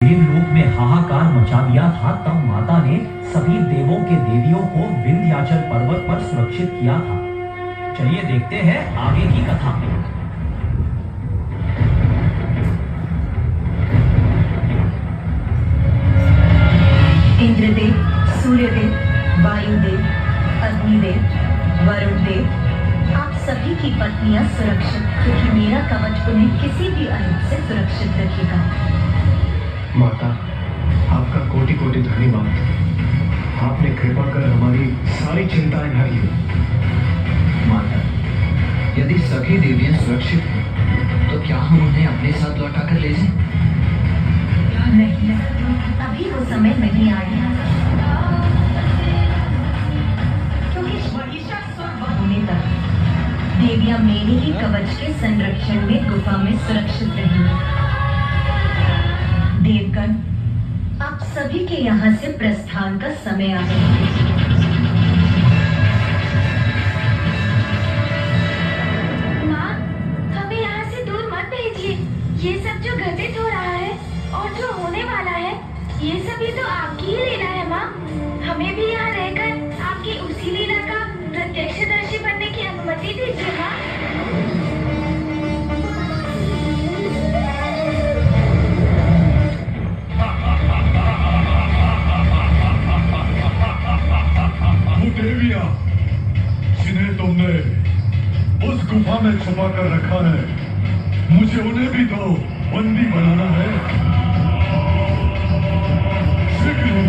देवलोक में हाहाकार मचा दिया था, तब माता ने सभी देवों के देवियों को विंध्याचल पर्वत पर सुरक्षित किया था। चलिए देखते हैं आगे की कथा। इंद्रदेव, सूर्यदेव, वायुदेव, अग्निदेव, वरुण देव, आप सभी की पत्नियां सुरक्षित, क्योंकि मेरा कवच उन्हें किसी भी अहित से सुरक्षित रखेगा। माता, आपका कोटि कोटि धन्यवाद। आपने कृपा कर हमारी सारी चिंताएं हर ली। माता, यदि सभी देवियां सुरक्षित हैं, तो क्या हम उन्हें अपने साथ लौटा कर ले जाएं? नहीं, अभी वो समय नहीं आया, क्योंकि महिषासुर होने तक देवियां मेरे ही कवच के संरक्षण में गुफा में सुरक्षित रहेंगी। देवगण, आप सभी के यहाँ से प्रस्थान का समय आ गया है। माँ, हमें यहाँ से दूर मत भेजिए। ये सब जो घटित हो रहा है और जो होने वाला है, ये सभी तो आपकी ही लीला है माँ। हमें भी यहाँ रहकर आपकी उसी लीला का प्रत्यक्षदर्शी बनने की अनुमति दीजिए माँ। देवियां जिन्हें तुमने उस गुफा में छुपा कर रखा है, मुझे उन्हें भी तो बंदी बनाना है। शीघ्र ही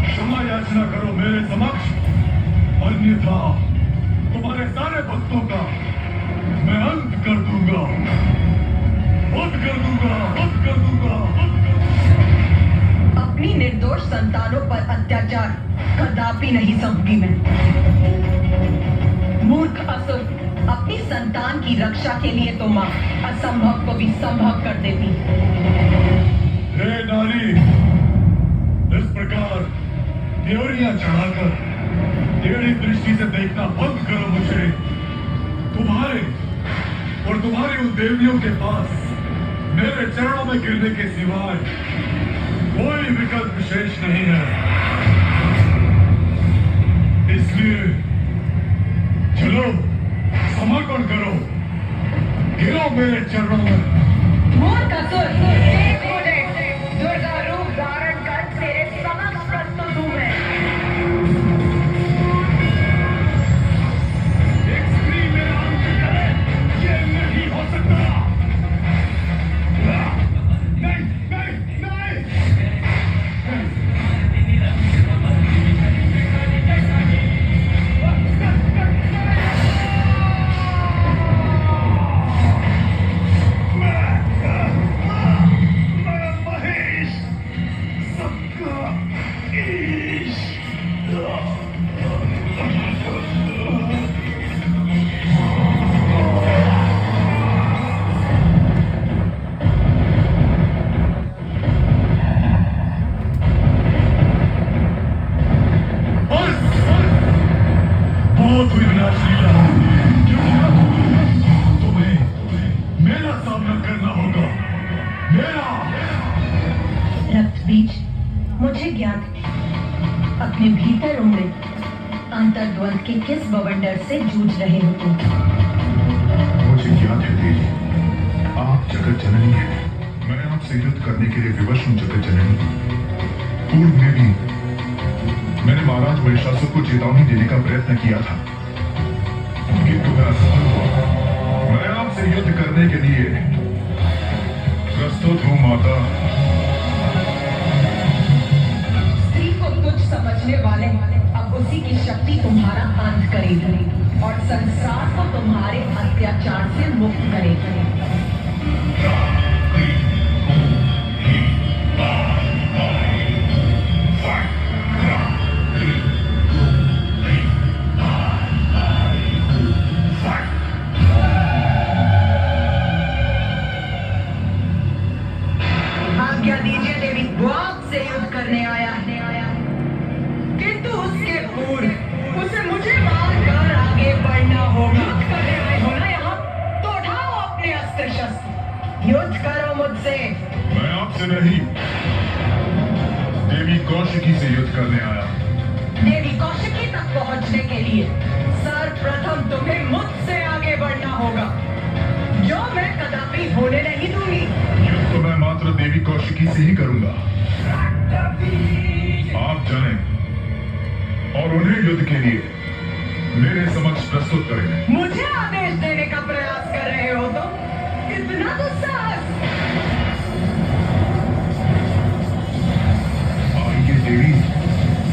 क्षमा याचना करो मेरे समक्ष, अन्यथा तुम्हारे सारे भक्तों का मैं अंत कर दूंगा, अंत कर दूंगा, अंत कर दूंगा, अंत कर दूंगा। अपनी निर्दोष संतानों पर अत्याचार कदापि नहीं सहूंगी मैं। मूर्ख असुर, अपनी संतान की रक्षा के लिए तो मां असंभव को भी संभव कर देती। हे नारी, इस प्रकार त्योरियां चढ़ाकर टेढ़ी दृष्टि से देखना बंद करो मुझे। तुम्हारे और तुम्हारी उन देवियों के पास मेरे चरणों में गिरने के सिवाय कोई विकल्प विशेष नहीं है। इसलिए चलो, समर्पण करो, गिरो मेरे चरणों में। मूर्ख असुर, दुर्गा रूप धारण कर तेरे समक्ष प्रस्तुत हूं मैं। एक स्त्री मेरा अंत करे, ये नहीं हो सकता। नहीं, नहीं, नहीं। महेश, सबका ईश। बहुत हुई विनाशलीला, क्योंकि अब तुम्हें मेरा सामना करना होगा, मेरा। रक्त बीज, मुझे ज्ञात है, अपने भीतर उमड़े अंतर्द्वंद के किस बवंडर से जूझ रहे हो तुम। मुझे ज्ञात है देवी, आप जगत जननी हैं। मैं आपसे युद्ध करने के लिए विवश हूँ जगत जननी। पूर्व में भी मैंने महाराज महिषासुर को चेतावनी देने का प्रयत्न किया था, किंतु मैं असफल हुआ। मैं आपसे युद्ध करने के लिए प्रस्तुत हूँ माता। स्त्री को तुच्छ समझने वाले अब उसी की शक्ति तुम्हारा अंत करेगी और संसार को तुम्हारे अत्याचार से मुक्त करेगी। कौशिकी से युद्ध करने आया हूं। देवी कौशिकी तक पहुंचने के लिए सर्वप्रथम तुम्हें मुझसे आगे बढ़ना होगा, जो मैं कदापि होने नहीं दूंगी। युद्ध तो मैं मात्र देवी कौशिकी से ही करूंगा। आप जाने और उन्हें युद्ध के लिए मेरे समक्ष प्रस्तुत करें। मुझे आदेश देने का प्रयास कर रहे हो तुम? इतना दुस्साहस! आइए देवी,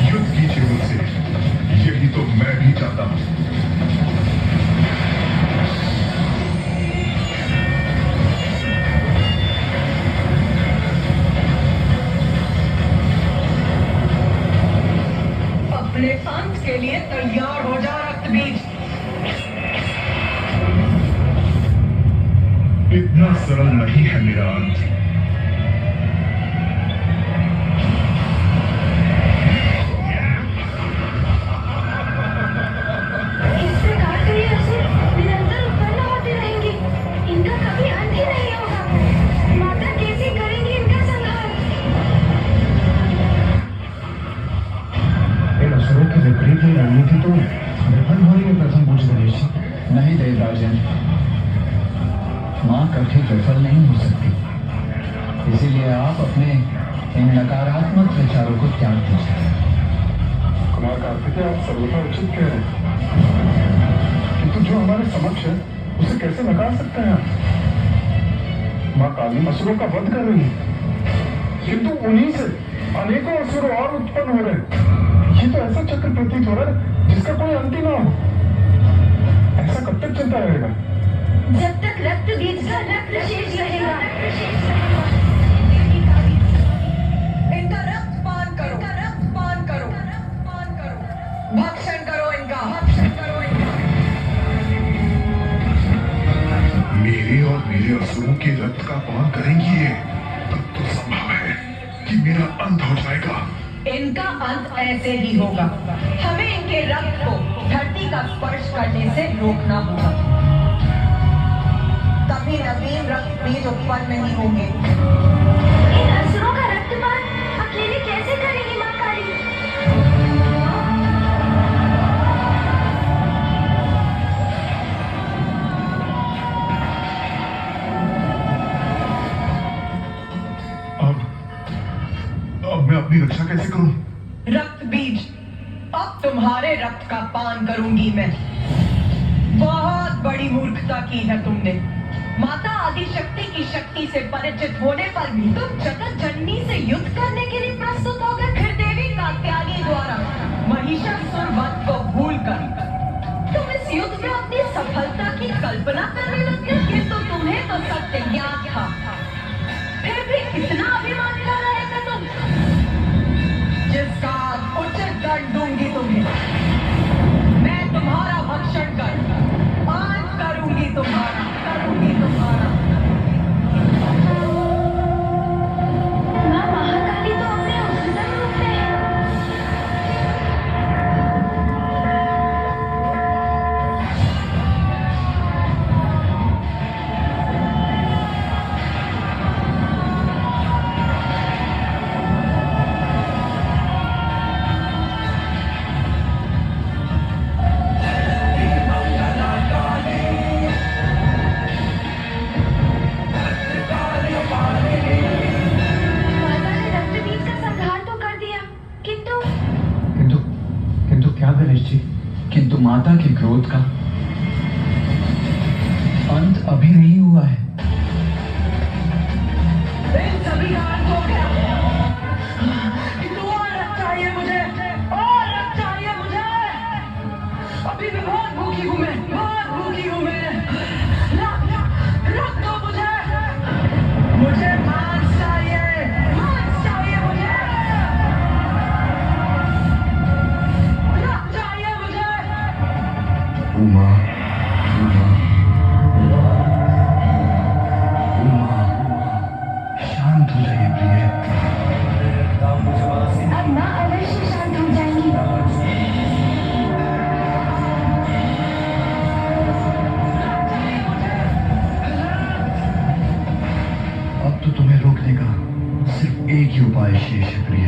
युद्ध कीजिए मुझसे, यही तो मैं भी चाहता हूं। अपने अंत के लिए तैयार हो जा रक्तबीज। इतना सरल नहीं है मेरा अंत। इस प्रकार के ये असुर निरंतर उत्पन्न होते रहेंगे, इनका कभी अंत ही नहीं होगा। माता कैसे करेंगी इनका संहार? इन असुरों की विपरीत ये रणनीति तो विफल हो रही है प्रथम पूज्य गणेश जी। नहीं देवराजन, माँ कभी विफल नहीं हो सकती, इसीलिए आप अपने इन नकारात्मक विचारों को त्याग दीजिए। कुमार कार्तिकेय, आप सर्वथा उचित कह रहे हैं, किंतु जो हमारे समक्ष है उसे कैसे नकार सकते हैं आप? माँ काली असुरों का वध कर रही है, किंतु उन्हीं से अनेकों असुर और उत्पन्न हो रहे हैं। ये तो ऐसा चक्र प्रतीत हो रहा है जिसका कोई अंत ही ना हो। ऐसा कब तक चलता रहेगा? जब तक रक्त बीज का रक्त शेष रहेगा। इनका रक्त पान करो, इनका रक्त पान करो, रक्त पान करो, भक्षण करो इनका, भक्षण करो इनका। मेरे और मेरे असुरों के रक्त का पान करेंगी ये, तब तो संभव है कि मेरा अंत हो जाएगा। इनका अंत ऐसे ही होगा। हमें इनके रक्त को धरती का स्पर्श करने से रोकना होगा, तभी नवीन रक्त बीज उत्पन्न नहीं होंगे। इन असुरों का रक्तपान अकेले कैसे करेंगी माँ काली? अब मैं अपनी रक्षा कैसे करूं? रक्त बीज, अब तुम्हारे रक्त का पान करूंगी मैं। बहुत बड़ी मूर्खता की है तुमने। माता आदिशक्ति की शक्ति से परिचित होने पर भी तुम जगत जननी से युद्ध करने के लिए प्रस्तुत हो गए। फिर देवी कात्यायनी द्वारा महिषासुर वध को भूलकर तुम इस युद्ध में अपनी सफलता की कल्पना करने लगे, किंतु तुम्हें तो सत्य ज्ञात था। फिर भी कितना अभिमान कर रहे थे तुम, जिसका उचित दंड दूंगी तुम्हें। मैं तुम्हारा भक्षण कर अंत करूंगी तुम्हारा, करूंगी तुम्हारा। माँ महाकाली तो अपने उच्चतम रूप में है। माता ने रक्त बीज का संहार तो कर दिया, किंतु किंतु किंतु क्या गणेश जी? किंतु माता के क्रोध का अंत अभी नहीं हुआ है। इन सभी का अंत हो गया, किंतु और रक्त चाहिए मुझे, और रक्त चाहिए मुझे। अभी भी बहुत भूखी हूँ मैं, बहुत भूखी हूँ मैं। रक्त दो मुझे, मुझे मांस चाहिए, मांस चाहिए मुझे, रक्त चाहिए मुझे। उमा, उमा, उमा, शांत हो जाइए प्रिय। अब माँ अवश्य शांत हो जाएंगी। अब तो तुम्हें रोकने का सिर्फ एक ही उपाय शेष है प्रिय।